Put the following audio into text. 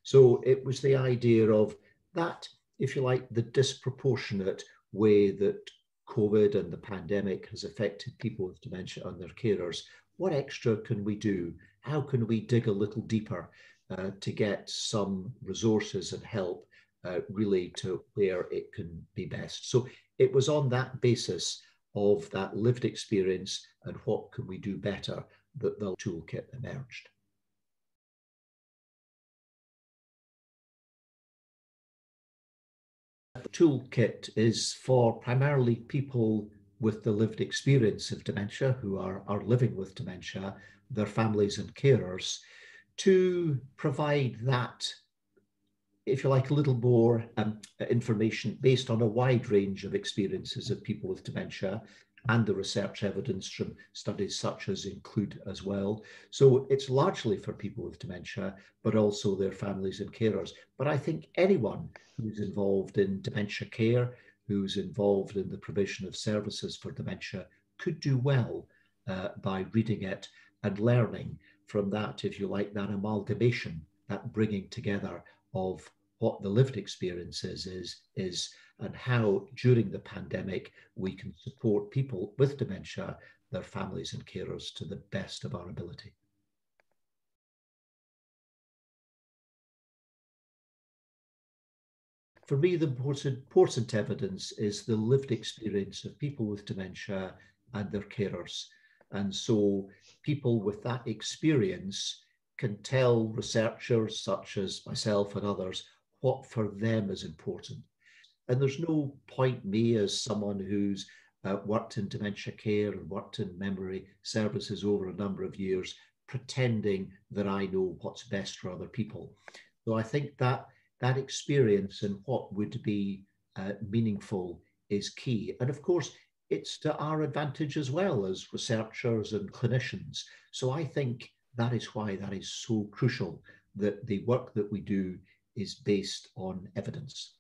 So it was the idea of that, if you like, the disproportionate way that COVID and the pandemic has affected people with dementia and their carers. What extra can we do? How can we dig a little deeper to get some resources and help really to where it can be best? So it was on that basis of that lived experience and what can we do better that the toolkit emerged. The toolkit is for primarily people with the lived experience of dementia who are living with dementia, their families and carers, to provide that, if you like, a little more information based on a wide range of experiences of people with dementia and the research evidence from studies such as Include as well. So it's largely for people with dementia, but also their families and carers. But I think anyone who's involved in dementia care, who's involved in the provision of services for dementia, could do well by reading it and learning from that, if you like, that amalgamation, that bringing together of what the lived experience is and how during the pandemic we can support people with dementia, their families and carers to the best of our ability. For me, the most important evidence is the lived experience of people with dementia and their carers. And so people with that experience can tell researchers such as myself and others what for them is important. And there's no point me as someone who's worked in dementia care and worked in memory services over a number of years, pretending that I know what's best for other people. So I think that that experience and what would be meaningful is key. And of course, it's to our advantage as well as researchers and clinicians. So I think that is why that is so crucial, that the work that we do is based on evidence.